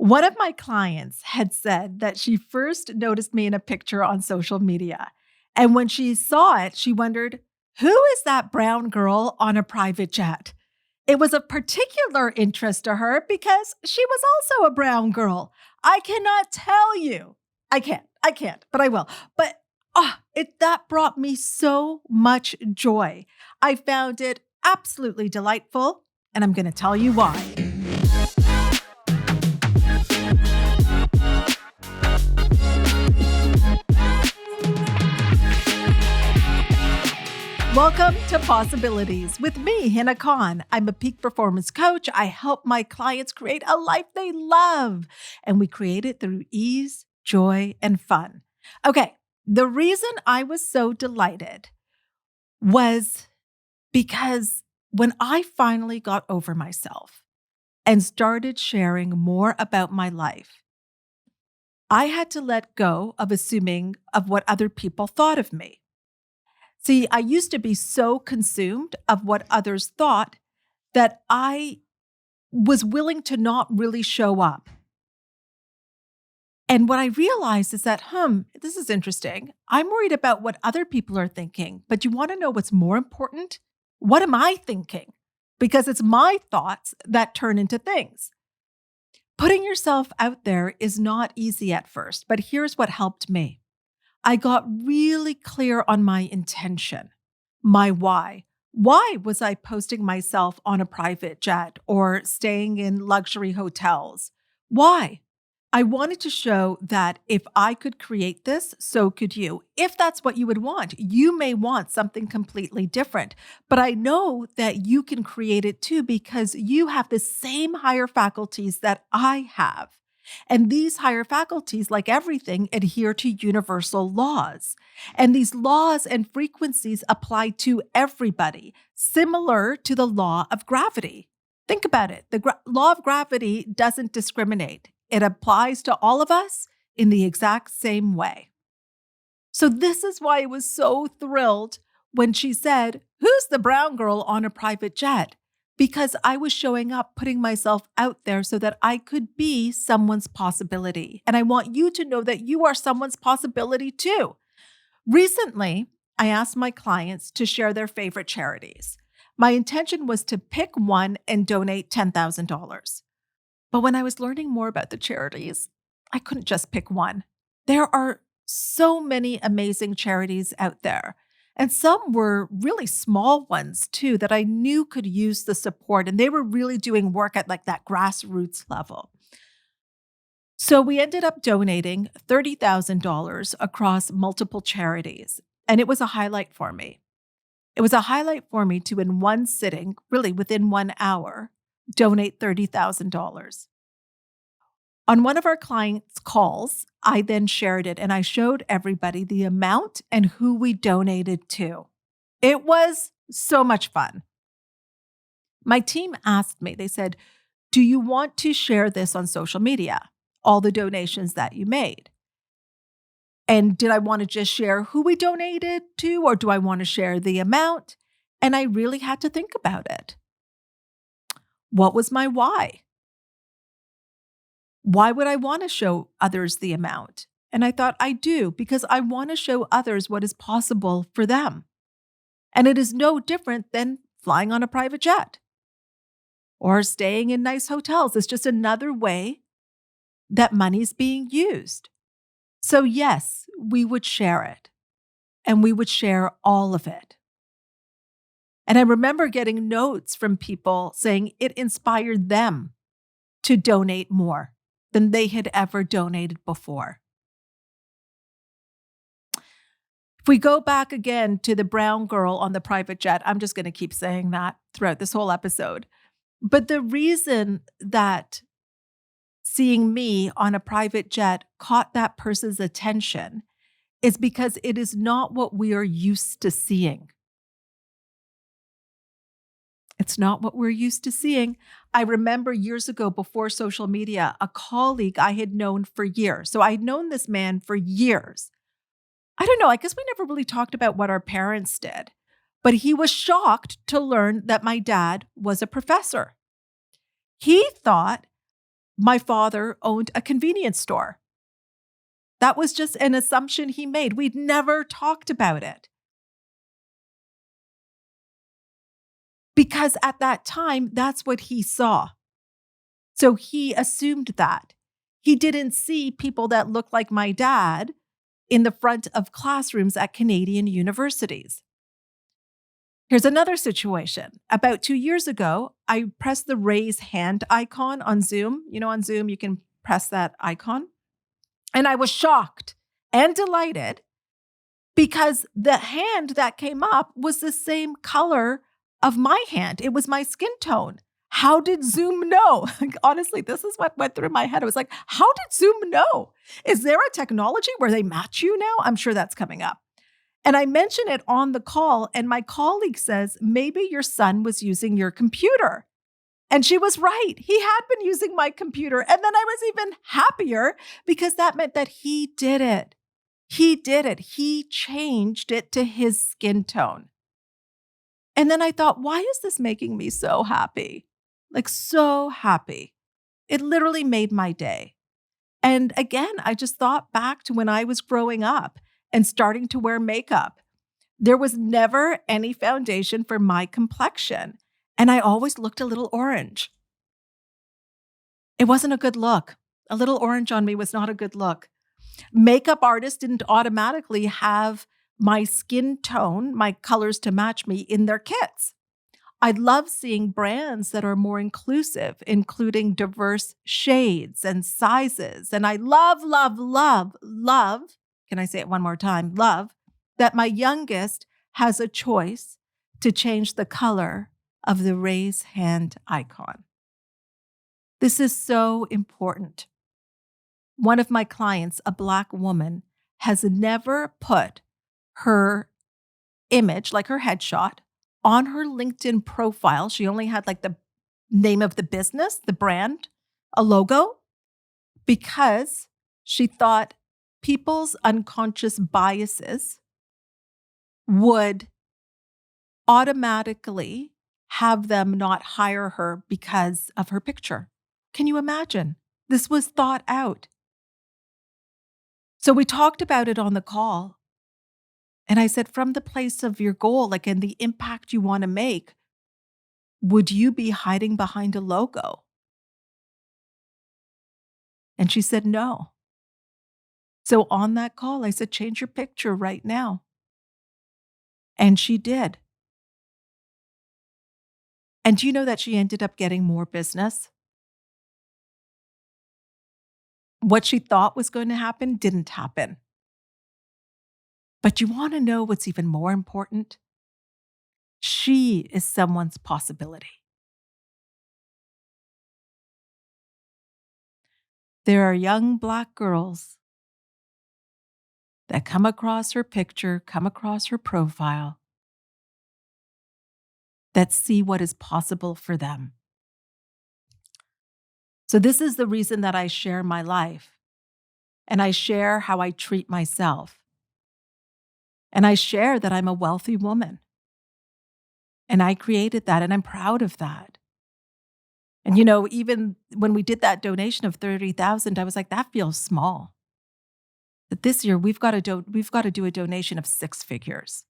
One of my clients had said that she first noticed me in a picture on social media. And when she saw it, she wondered, who is that brown girl on a private jet? It was of particular interest to her because she was also a brown girl. I cannot tell you. I can't, but I will. But that brought me so much joy. I found it absolutely delightful, and I'm going to tell you why. Welcome to Possibilities with me, Hina Khan. I'm a peak performance coach. I help my clients create a life they love, and we create it through ease, joy, and fun. Okay, the reason I was so delighted was because when I finally got over myself and started sharing more about my life, I had to let go of assuming of what other people thought of me. See, I used to be so consumed of what others thought that I was willing to not really show up. And what I realized is that, this is interesting. I'm worried about what other people are thinking, but you want to know what's more important? What am I thinking? Because it's my thoughts that turn into things. Putting yourself out there is not easy at first, but here's what helped me. I got really clear on my intention, my why. Why was I posting myself on a private jet or staying in luxury hotels? Why? I wanted to show that if I could create this, so could you. If that's what you would want, you may want something completely different. But I know that you can create it too because you have the same higher faculties that I have. And these higher faculties, like everything, adhere to universal laws. And these laws and frequencies apply to everybody, similar to the law of gravity. Think about it. The law of gravity doesn't discriminate. It applies to all of us in the exact same way. So this is why I was so thrilled when she said, "Who's the brown girl on a private jet?" Because I was showing up, putting myself out there so that I could be someone's possibility. And I want you to know that you are someone's possibility too. Recently, I asked my clients to share their favorite charities. My intention was to pick one and donate $10,000. But when I was learning more about the charities, I couldn't just pick one. There are so many amazing charities out there. And some were really small ones too that I knew could use the support. And they were really doing work at like that grassroots level. So we ended up donating $30,000 across multiple charities. And it was a highlight for me. It was a highlight for me to, in one sitting, really within 1 hour, donate $30,000. On one of our clients' calls, I then shared it and I showed everybody the amount and who we donated to. It was so much fun. My team asked me, they said, "Do you want to share this on social media, all the donations that you made?" And did I want to just share who we donated to, or do I want to share the amount? And I really had to think about it. What was my why? Why would I want to show others the amount? And I thought, I do, because I want to show others what is possible for them. And it is no different than flying on a private jet or staying in nice hotels. It's just another way that money's being used. So yes, we would share it, and we would share all of it. And I remember getting notes from people saying it inspired them to donate more than they had ever donated before. If we go back again to the brown girl on the private jet, I'm just going to keep saying that throughout this whole episode. But the reason that seeing me on a private jet caught that person's attention is because it is not what we are used to seeing. It's not what we're used to seeing. I remember years ago, before social media, a colleague I had known for years. So I had known this man for years. I don't know, I guess we never really talked about what our parents did, but he was shocked to learn that my dad was a professor. He thought my father owned a convenience store. That was just an assumption he made. We'd never talked about it because at that time, that's what he saw. So he assumed that. He didn't see people that looked like my dad in the front of classrooms at Canadian universities. Here's another situation. About 2 years ago, I pressed the raise hand icon on Zoom. You know, on Zoom, you can press that icon. And I was shocked and delighted because the hand that came up was the same color of my hand. It was my skin tone. How did Zoom know? Honestly, this is what went through my head. I was like, how did Zoom know? Is there a technology where they match you now? I'm sure that's coming up. And I mention it on the call, and my colleague says, maybe your son was using your computer. And she was right. He had been using my computer. And then I was even happier because that meant that he did it. He did it. He changed it to his skin tone. And then I thought, why is this making me so happy? Like, so happy. It literally made my day. And again, I just thought back to when I was growing up and starting to wear makeup. There was never any foundation for my complexion, and I always looked a little orange. It wasn't a good look. A little orange on me was not a good look. Makeup artists didn't automatically have my skin tone, my colors to match me in their kits. I love seeing brands that are more inclusive, including diverse shades and sizes. And I love, love, love, love, can I say it one more time? Love that my youngest has a choice to change the color of the raise hand icon. This is so important. One of my clients, a Black woman, has never put her image, like her headshot, on her LinkedIn profile. She only had like the name of the business, the brand, a logo, because she thought people's unconscious biases would automatically have them not hire her because of her picture. Can you imagine? This was thought out. So we talked about it on the call. And I said, from the place of your goal, like, and the impact you want to make, would you be hiding behind a logo? And she said, no. So on that call, I said, change your picture right now. And she did. And do you know that she ended up getting more business? What she thought was going to happen didn't happen. But you want to know what's even more important? She is someone's possibility. There are young Black girls that come across her picture, come across her profile, that see what is possible for them. So this is the reason that I share my life, and I share how I treat myself, and I share that I'm a wealthy woman, and I created that, and I'm proud of that. And you know, even when we did that donation of 30,000, I was like, that feels small. But this year we've got to do a donation of 6 figures.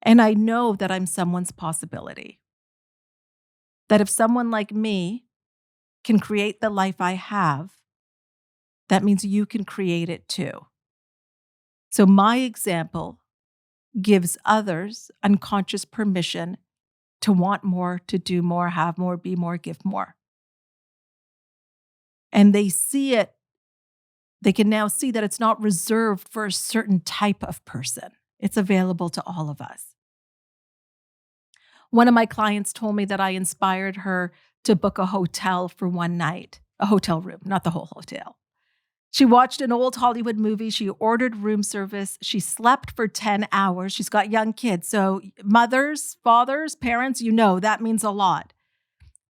And I know that I'm someone's possibility. That if someone like me can create the life I have, that means you can create it too. So my example gives others unconscious permission to want more, to do more, have more, be more, give more. And they see it, they can now see that it's not reserved for a certain type of person. It's available to all of us. One of my clients told me that I inspired her to book a hotel for one night, a hotel room, not the whole hotel. She watched an old Hollywood movie. She ordered room service. She slept for 10 hours. She's got young kids. So mothers, fathers, parents, you know, that means a lot.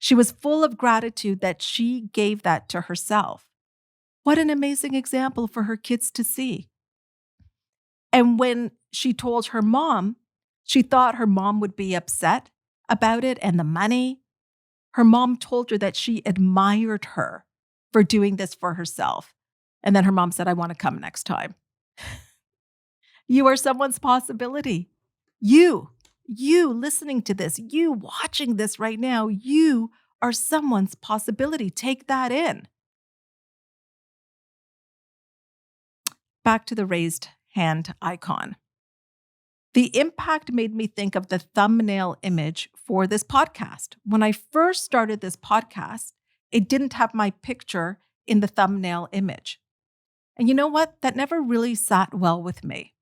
She was full of gratitude that she gave that to herself. What an amazing example for her kids to see. And when she told her mom, she thought her mom would be upset about it and the money. Her mom told her that she admired her for doing this for herself. And then her mom said, I want to come next time. You are someone's possibility. You listening to this, you watching this right now, you are someone's possibility. Take that in. Back to the raised hand icon. The impact made me think of the thumbnail image for this podcast. When I first started this podcast, it didn't have my picture in the thumbnail image. And you know what? That never really sat well with me.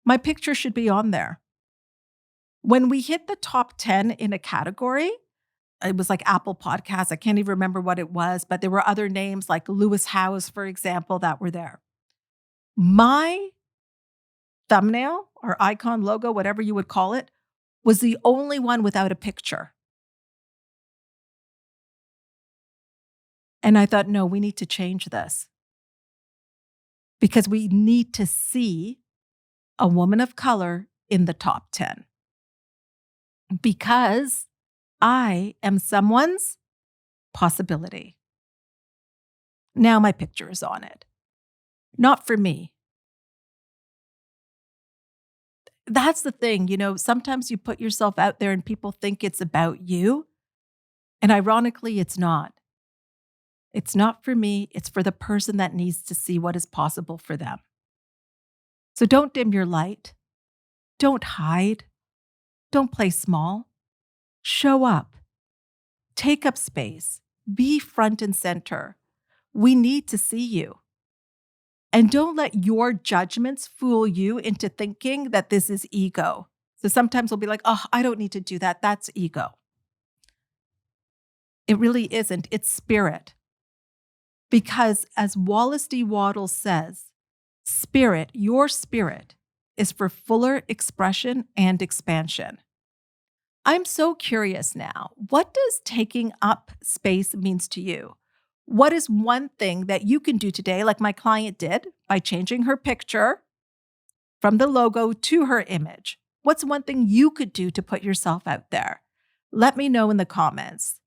My picture should be on there. When we hit the top 10 in a category, it was like Apple Podcasts. I can't even remember what it was, but there were other names like Lewis Howes, for example, that were there. My thumbnail or icon, logo, whatever you would call it, was the only one without a picture. And I thought, no, we need to change this because we need to see a woman of color in the top 10 because I am someone's possibility. Now my picture is on it. Not for me. That's the thing, sometimes you put yourself out there and people think it's about you. And ironically, it's not. It's not for me. It's for the person that needs to see what is possible for them. So don't dim your light. Don't hide. Don't play small. Show up. Take up space. Be front and center. We need to see you. And don't let your judgments fool you into thinking that this is ego. So sometimes we'll be like, oh, I don't need to do that. That's ego. It really isn't. It's spirit. Because as Wallace D. Waddell says, spirit, your spirit, is for fuller expression and expansion. I'm so curious now. What does taking up space means to you? What is one thing that you can do today, like my client did, by changing her picture from the logo to her image? What's one thing you could do to put yourself out there? Let me know in the comments.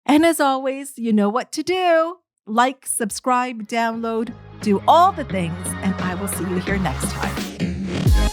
And as always, you know what to do. Like, subscribe, download, do all the things, and I will see you here next time.